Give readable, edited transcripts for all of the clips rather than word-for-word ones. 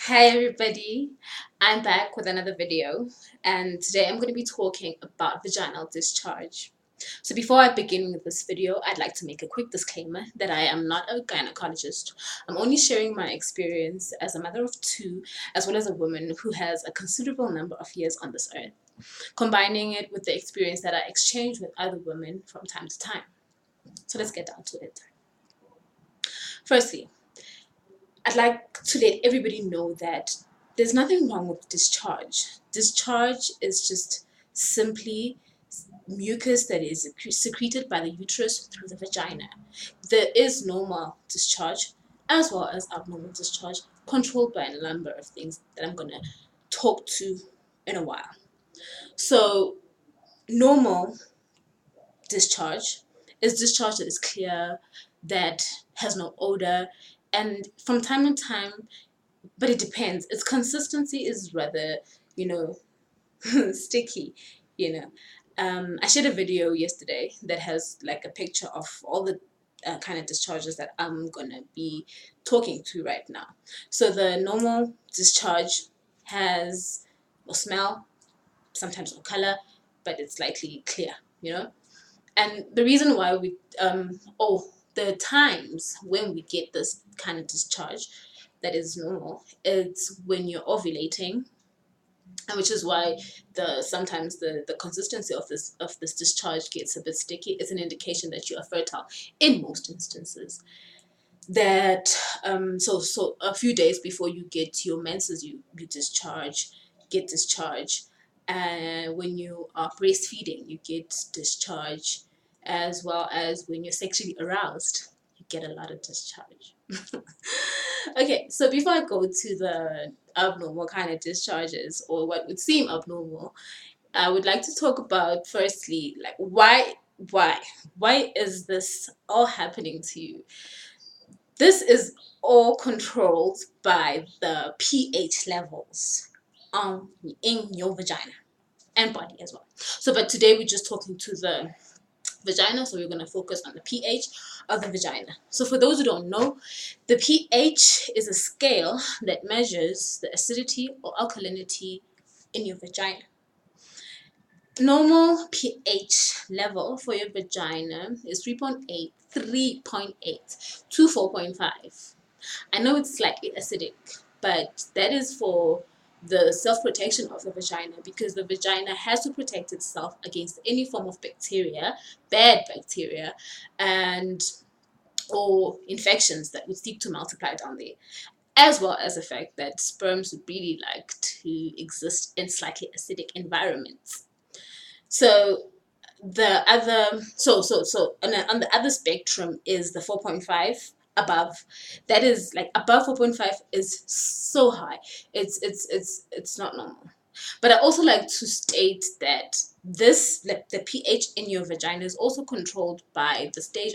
Hi everybody, I'm back with another video, and today I'm going to be talking about vaginal discharge. So before I begin with this video, I'd like to make a quick disclaimer that I am not a gynecologist. I'm only sharing my experience as a mother of two, as well as a woman who has a considerable number of years on this earth, combining it with the experience that I exchange with other women from time to time. So let's get down to it. Firstly, I'd like to let everybody know that there's nothing wrong with discharge. Discharge is just simply mucus that is secreted by the uterus through the vagina. There is normal discharge as well as abnormal discharge, controlled by a number of things that I'm going to talk to in a while. So, normal discharge is discharge that is clear, that has no odor, and from time to time, but it depends. Its consistency is rather, sticky, you know. I shared a video yesterday that has like a picture of all the kind of discharges that I'm gonna be talking to right now. So the normal discharge has no smell, sometimes no color, but it's slightly clear. And the reason why the times when we get this kind of discharge that is normal, it's when you're ovulating, and which is why sometimes the consistency of this discharge gets a bit sticky. It's an indication that you are fertile in most instances. That so a few days before you get your menses, you get discharge, and when you are breastfeeding, you get discharge, as well as when you're sexually aroused, you get a lot of discharge. Okay, so before I go to the abnormal kind of discharges, or what would seem abnormal, I would like to talk about firstly, like why is this all happening to you? This is all controlled by the pH levels in your vagina and body as well. So, but today we're just talking to the vagina, so we're going to focus on the pH of the vagina. So for those who don't know, the pH is a scale that measures the acidity or alkalinity in your vagina. Normal pH level for your vagina is 3.8 to 4.5. I know it's slightly acidic, but that is for the self-protection of the vagina, because the vagina has to protect itself against any form of bacteria, bad bacteria, and or infections that would seek to multiply down there, as well as the fact that sperms would really like to exist in slightly acidic environments. So the other on the other spectrum is the 4.5 above. That is like above 4.5 is so high. It's not normal. But I also like to state that the pH in your vagina is also controlled by the stage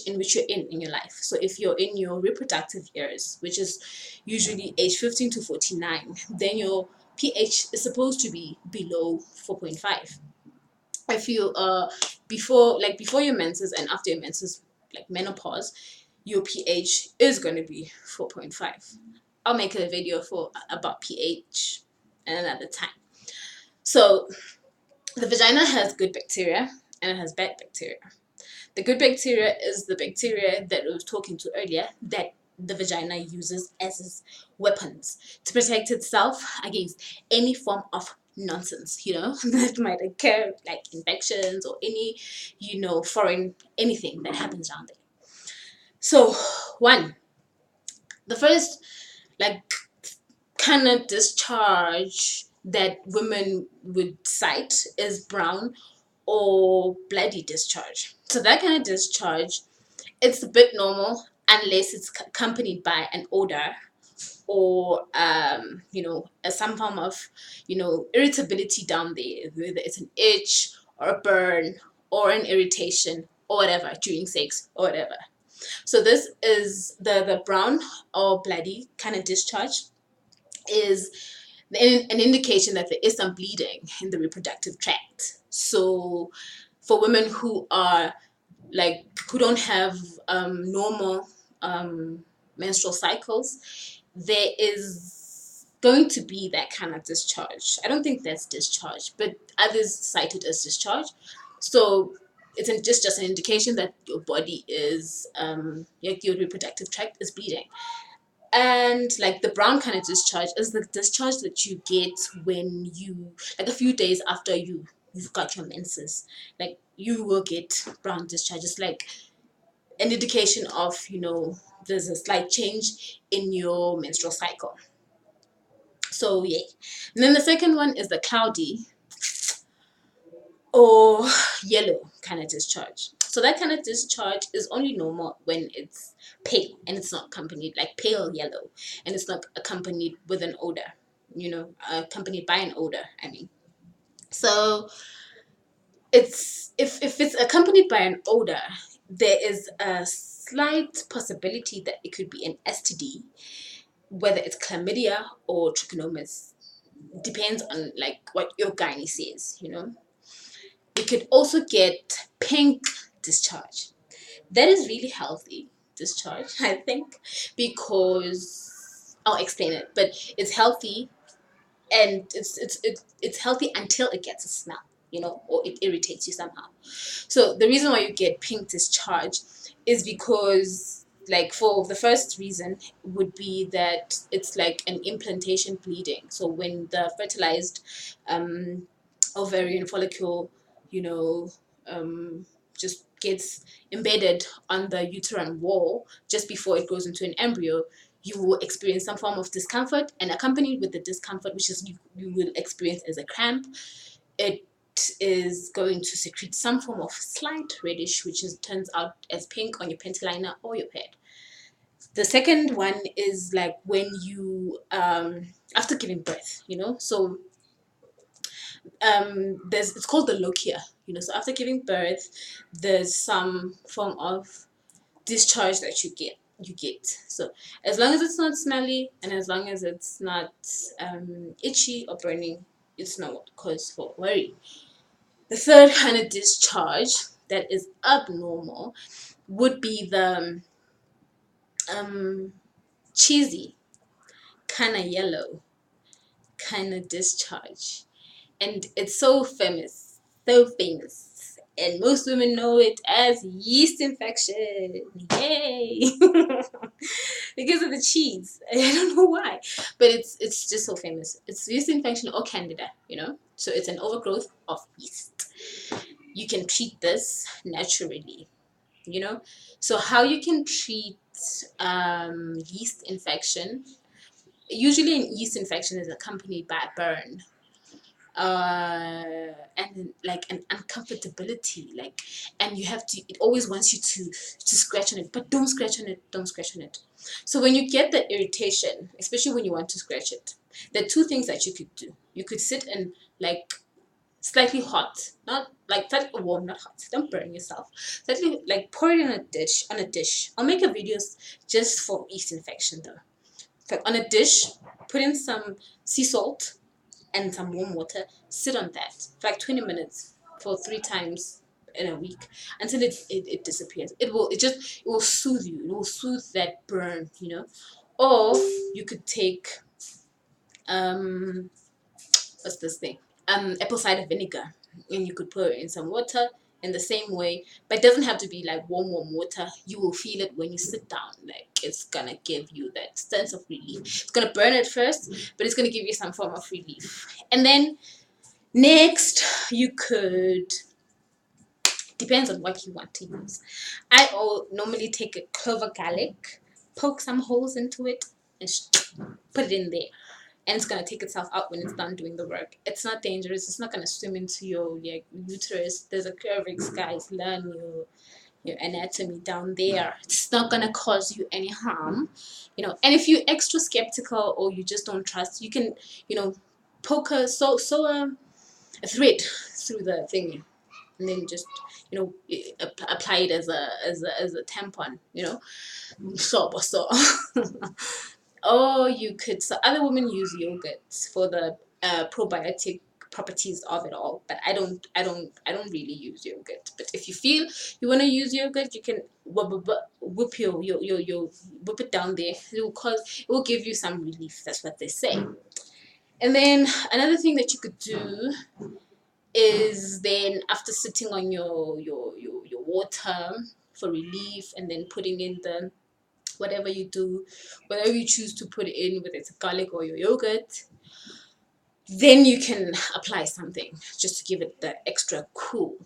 in which you're in your life. So if you're in your reproductive years, which is usually age 15 to 49, then your pH is supposed to be below 4.5. If you before your menses and after your menses, like menopause, your pH is going to be 4.5. I'll make a video about pH another time. So the vagina has good bacteria and it has bad bacteria. The good bacteria is the bacteria that I was talking to earlier, that the vagina uses as weapons to protect itself against any form of nonsense, that might occur, like infections or any, foreign anything that happens down there. So, the first, like, kind of discharge that women would cite is brown or bloody discharge. So that kind of discharge, it's a bit normal unless it's accompanied by an odor or some form of irritability down there, whether it's an itch or a burn or an irritation or whatever during sex or whatever. So this is the brown or bloody kind of discharge, is an indication that there is some bleeding in the reproductive tract. So for women who don't have normal menstrual cycles, there is going to be that kind of discharge. I don't think that's discharge, but others cite it as discharge. So it's just an indication that your body is, your reproductive tract is bleeding. And like the brown kind of discharge is the discharge that you get when you, like a few days after you've got your menses. Like you will get brown discharge. It's like an indication of, there's a slight change in your menstrual cycle. So yeah. And then the second one is the cloudy or yellow kind of discharge. So that kind of discharge is only normal when it's pale and it's not accompanied, like pale yellow, and it's not accompanied with an odor, accompanied by an odor, I mean. So it's if it's accompanied by an odor, there is a slight possibility that it could be an STD, whether it's chlamydia or trichomonas. Depends on like what your gynae says, It could also get pink discharge. That is really healthy discharge, I think, because I'll explain it, but it's healthy, and it's healthy until it gets a smell, or it irritates you somehow. So the reason why you get pink discharge is because, like, for the first reason would be that it's like an implantation bleeding. So when the fertilized ovarian follicle, you know, just gets embedded on the uterine wall just before it goes into an embryo, you will experience some form of discomfort, and accompanied with the discomfort, which is you will experience as a cramp, it is going to secrete some form of slight reddish, which turns out as pink on your panty liner or your pad. The second one is like when you after giving birth, so it's called the lochia, so after giving birth, there's some form of discharge that you get. So as long as it's not smelly and as long as it's not itchy or burning, it's not cause for worry. The third kind of discharge that is abnormal would be the cheesy kind of yellow kind of discharge, and it's so famous, and most women know it as yeast infection. Yay! Because of the cheese. I don't know why, but it's just so famous. It's yeast infection or candida, so it's an overgrowth of yeast. You can treat this naturally, so how you can treat yeast infection, usually an yeast infection is accompanied by a burn, and like an uncomfortability, and you have to, it always wants you to scratch on it, but don't scratch on it. So when you get that irritation, especially when you want to scratch it, there are two things that you could do. You could sit in like slightly hot, not like slightly warm, not hot, don't burn yourself, slightly, like pour it in a dish. I'll make a video just for yeast infection though. So on a dish, put in some sea salt and some warm water, sit on that for like 20 minutes for 3 times in a week until it disappears. It will soothe you. It will soothe that burn, Or you could take what's this thing? Apple cider vinegar, and you could put it in some water in the same way, but it doesn't have to be like warm water. You will feel it when you sit down. Like it's gonna give you that sense of relief. It's gonna burn at first, but it's gonna give you some form of relief. And then next, you could, depends on what you want to use. I normally take a clove of garlic, poke some holes into it, and put it in there. And it's going to take itself out when it's done doing the work. It's not dangerous. It's not going to swim into your uterus. There's a cervix, guys. Learn your anatomy down there. It's not going to cause you any harm. And if you're extra skeptical or you just don't trust, you can, poke sew a thread through the thing, and then just, apply it as a tampon, so. Or you could, so other women use yogurt for the probiotic properties of it all, but I don't really use yogurt. But if you feel you want to use yogurt, you can whip your whip it down there. It will give you some relief. That's what they say. And then another thing that you could do is, then after sitting on your water for relief, and then putting in the whatever you choose to put in, whether it's garlic or your yogurt, then you can apply something just to give it the extra cool,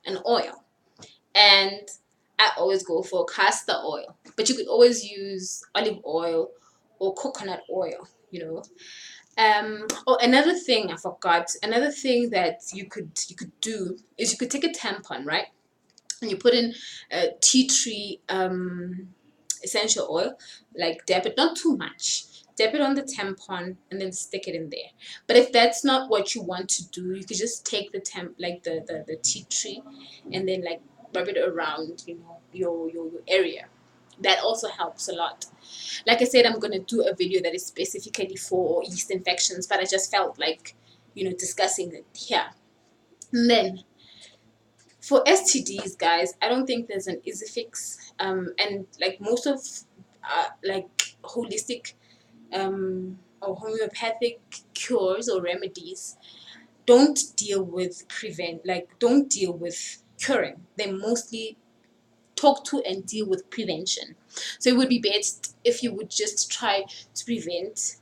an oil. And I always go for castor oil, but you could always use olive oil or coconut oil, Oh, another thing I forgot. Another thing that you could do is, you could take a tampon, right? And you put in tea tree essential oil, like dab it, not too much. Dab it on the tampon and then stick it in there. But if that's not what you want to do, you could just take the the tea tree, and then like rub it around, your area. That also helps a lot. Like I said, I'm going to do a video that is specifically for yeast infections, but I just felt like, discussing it here. And then for STDs, guys, I don't think there's an easy fix. And like most of like holistic or homeopathic cures or remedies don't deal with curing. They mostly talk to and deal with prevention. So it would be best if you would just try to prevent,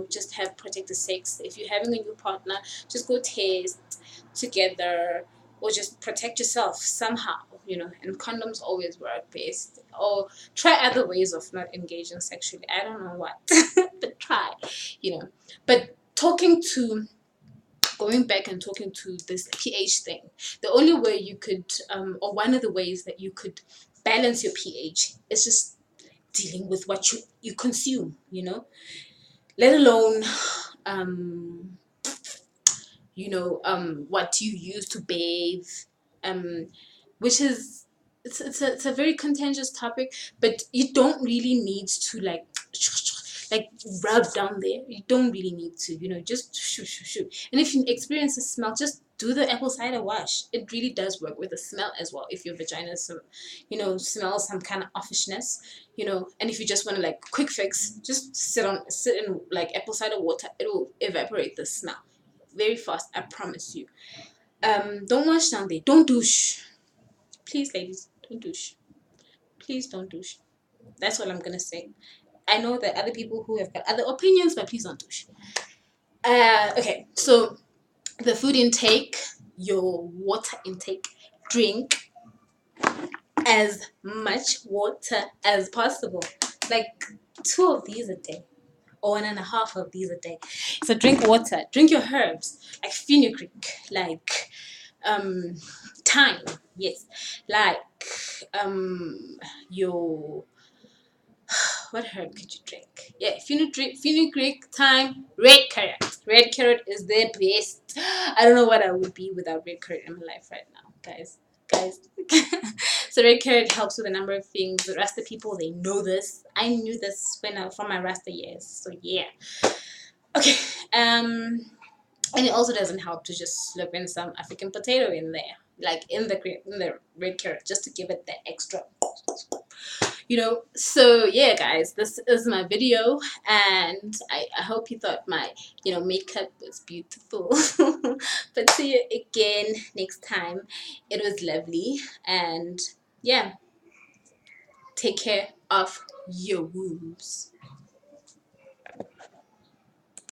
just have protected sex. If you're having a new partner, just go test together, or just protect yourself somehow, and condoms always work best. Or try other ways of not engaging sexually. I don't know what, but try, But going back and talking to this pH thing, the only way you could, or one of the ways that you could balance your pH is just dealing with what you consume, let alone, what you use to bathe, which is, it's a very contentious topic, but you don't really need to like rub down there. You don't really need to, just shoo. And if you experience a smell, just do the apple cider wash. It really does work with the smell as well. If your vagina smells some kind of offishness, and if you just want to like quick fix, just sit in like apple cider water. It will evaporate the smell very fast, I promise you. Don't wash down there. Don't douche. Please, ladies, don't douche. Please don't douche. That's all I'm gonna say. I know that other people who have got other opinions, but please don't douche. Okay, so the food intake, your water intake, drink as much water as possible. Like 2 of these a day, or 1.5 of these a day. So drink water. Drink your herbs, like fenugreek, like thyme, yes, like your what herb could you drink? Yeah, fenugreek, thyme, red carrot. Red carrot is the best. I don't know what I would be without red carrot in my life right now, guys. So red carrot helps with a number of things. The Rasta people, they know this. I knew this from my Rasta years. So yeah. Okay. And it also doesn't help to just slip in some African potato in there, like in the red carrot, just to give it that extra. So yeah, guys, this is my video, and I hope you thought my makeup was beautiful. But see you again next time. It was lovely, and yeah, take care of your wombs.